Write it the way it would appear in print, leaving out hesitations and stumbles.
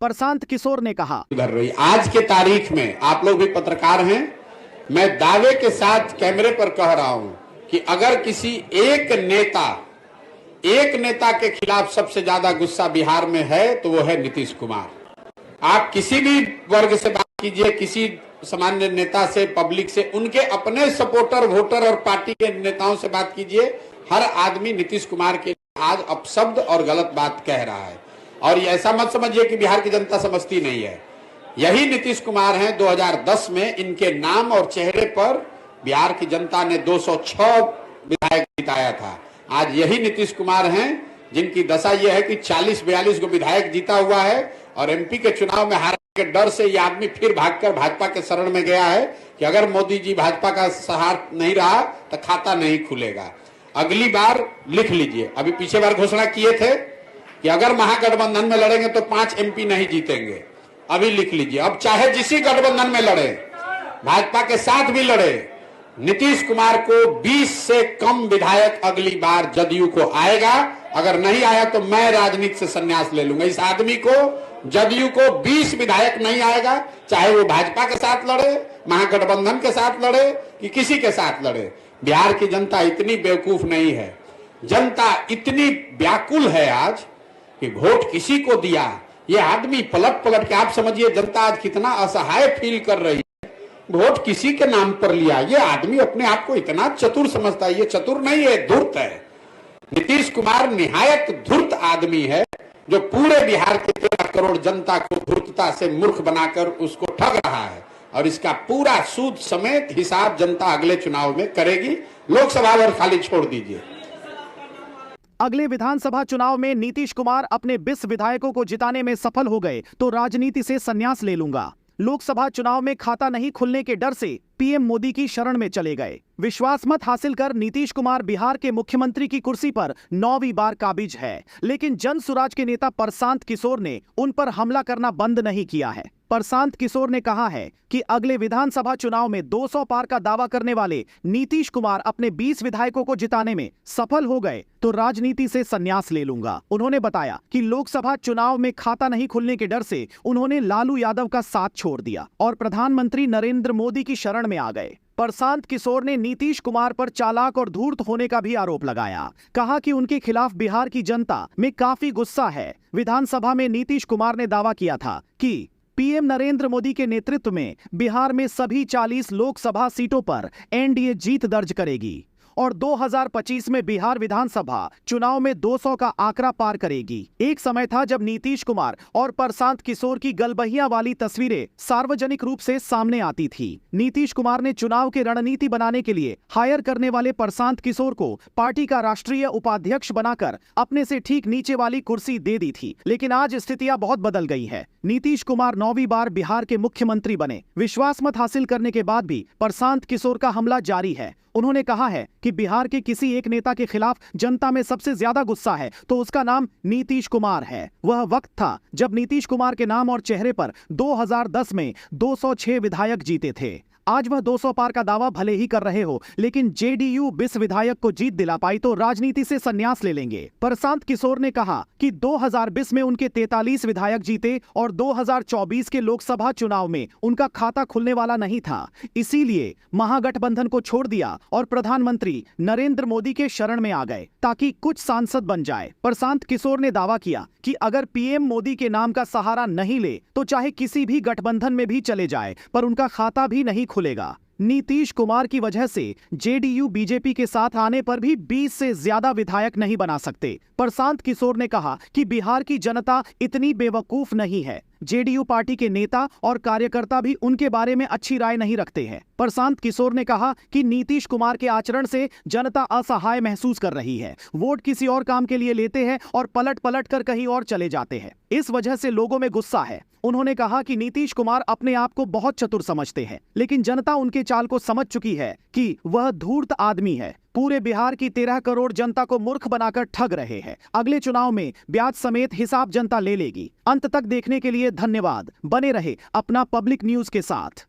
प्रशांत किशोर ने कहा, आज के तारीख में आप लोग भी पत्रकार हैं, मैं दावे के साथ कैमरे पर कह रहा हूं कि अगर किसी एक नेता के खिलाफ सबसे ज्यादा गुस्सा बिहार में है तो वो है नीतीश कुमार। आप किसी भी वर्ग से बात कीजिए, किसी सामान्य नेता से, पब्लिक से, उनके अपने सपोर्टर, वोटर और पार्टी के नेताओं से बात कीजिए, हर आदमी नीतीश कुमार के आज अपशब्द और गलत बात कह रहा है। और ये ऐसा मत समझिए कि बिहार की जनता समझती नहीं है। यही नीतीश कुमार हैं, 2010 में इनके नाम और चेहरे पर बिहार की जनता ने 206 विधायक जिताया था। आज यही नीतीश कुमार हैं जिनकी दशा यह है कि 40-42 को विधायक जीता हुआ है और एमपी के चुनाव में हारने के डर से ये आदमी फिर भागकर भाजपा के शरण में गया है कि अगर मोदी जी भाजपा का सहारा नहीं रहा तो खाता नहीं खुलेगा। अगली बार लिख लीजिए, अभी पीछे बार घोषणा किए थे कि अगर महागठबंधन में लड़ेंगे तो 5 एमपी नहीं जीतेंगे। अभी लिख लीजिए, अब चाहे जिसी गठबंधन में लड़े, भाजपा के साथ भी लड़े, नीतीश कुमार को 20 से कम विधायक अगली बार जदयू को आएगा। अगर नहीं आया तो मैं राजनीति से संन्यास ले लूंगा। इस आदमी को, जदयू को 20 विधायक नहीं आएगा, चाहे वो भाजपा के साथ लड़े, महागठबंधन के साथ लड़े कि किसी के साथ लड़े। बिहार की जनता इतनी बेवकूफ नहीं है, जनता इतनी व्याकुल है आज कि वोट किसी को दिया। ये आदमी पलट पलट के, आप समझिए जनता आज कितना असहाय फील कर रही है, वोट किसी के नाम पर लिया। ये आदमी अपने आप को इतना चतुर समझता है। ये चतुर नहीं है, धूर्त है। नीतीश कुमार निहायत धूर्त आदमी है जो पूरे बिहार के 13 करोड़ जनता को धूर्तता से मूर्ख बनाकर उसको ठग रहा है। और इसका पूरा सूद समेत हिसाब जनता अगले चुनाव में करेगी। लोकसभा और खाली छोड़ दीजिए। अगले विधानसभा चुनाव में नीतीश कुमार अपने 20 विधायकों को जिताने में सफल हो गए तो राजनीति से संन्यास ले लूंगा। लोकसभा चुनाव में खाता नहीं खुलने के डर से पीएम मोदी की शरण में चले गए। विश्वास मत हासिल कर नीतीश कुमार बिहार के मुख्यमंत्री की कुर्सी पर 9वीं बार काबिज है, लेकिन जन सुराज के नेता प्रशांत किशोर ने उन पर हमला करना बंद नहीं किया है। प्रशांत किशोर ने कहा है कि अगले विधानसभा चुनाव में 200 पार का दावा करने वाले नीतीश कुमार अपने 20 विधायकों को जिताने में सफल हो गए तो राजनीति से संन्यास ले लूंगा। उन्होंने बताया कि लोकसभा चुनाव में खाता नहीं खुलने के डर से उन्होंने लालू यादव का साथ छोड़ दिया और प्रधानमंत्री नरेंद्र मोदी की शरण में आ गए। प्रशांत किशोर ने नीतीश कुमार पर चालाक और धूर्त होने का भी आरोप लगाया। कहा कि उनके खिलाफ बिहार की जनता में काफी गुस्सा है। विधानसभा में नीतीश कुमार ने दावा किया था कि पीएम नरेंद्र मोदी के नेतृत्व में बिहार में सभी 40 लोकसभा सीटों पर एनडीए जीत दर्ज करेगी और 2025 में बिहार विधानसभा चुनाव में 200 का आंकड़ा पार करेगी। एक समय था जब नीतीश कुमार और प्रशांत किशोर की गलबहियां वाली तस्वीरें सार्वजनिक रूप से सामने आती थी। नीतीश कुमार ने चुनाव की रणनीति बनाने के लिए हायर करने वाले प्रशांत किशोर को पार्टी का राष्ट्रीय उपाध्यक्ष बनाकर अपने से ठीक नीचे वाली कुर्सी दे दी थी, लेकिन आज स्थितियां बहुत बदल गई है। नीतीश कुमार 9वीं बार बिहार के मुख्यमंत्री बने। विश्वास मत हासिल करने के बाद भी प्रशांत किशोर का हमला जारी है। उन्होंने कहा है कि बिहार के किसी एक नेता के खिलाफ जनता में सबसे ज्यादा गुस्सा है तो उसका नाम नीतीश कुमार है। वह वक्त था जब नीतीश कुमार के नाम और चेहरे पर 2010 में 206 विधायक जीते थे। आज वह 200 पार का दावा भले ही कर रहे हो, लेकिन जेडीयू 20 विधायक को जीत दिला पाई तो राजनीति से संन्यास ले लेंगे। प्रशांत किशोर ने कहा कि 2020 में उनके 43 विधायक जीते और 2024 के लोकसभा चुनाव में उनका खाता खुलने वाला नहीं था, इसीलिए महागठबंधन को छोड़ दिया और प्रधानमंत्री नरेंद्र मोदी के शरण में आ गए ताकि कुछ सांसद बन जाए। प्रशांत किशोर ने दावा किया कि अगर पीएम मोदी के नाम का सहारा नहीं ले तो चाहे किसी भी गठबंधन में भी चले जाए पर उनका खाता भी नहीं खुलेगा। नीतीश कुमार की वजह से जेडीयू बीजेपी के साथ आने पर भी 20 से ज्यादा विधायक नहीं बना सकते। प्रशांत किशोर ने कहा कि बिहार की जनता इतनी बेवकूफ नहीं है। जेडीयू पार्टी के नेता और कार्यकर्ता भी उनके बारे में अच्छी राय नहीं रखते हैं। प्रशांत किशोर ने कहा कि नीतीश कुमार के आचरण से जनता असहाय महसूस कर रही है। वोट किसी और काम के लिए लेते हैं और पलट पलट कर कहीं और चले जाते हैं। इस वजह से लोगों में गुस्सा है। उन्होंने कहा कि नीतीश कुमार अपने आप को बहुत चतुर समझते हैं, लेकिन जनता उनके चाल को समझ चुकी है कि वह धूर्त आदमी है। पूरे बिहार की 13 करोड़ जनता को मूर्ख बनाकर ठग रहे हैं। अगले चुनाव में ब्याज समेत हिसाब जनता ले लेगी। अंत तक देखने के लिए धन्यवाद। बने रहे अपना पब्लिक न्यूज के साथ।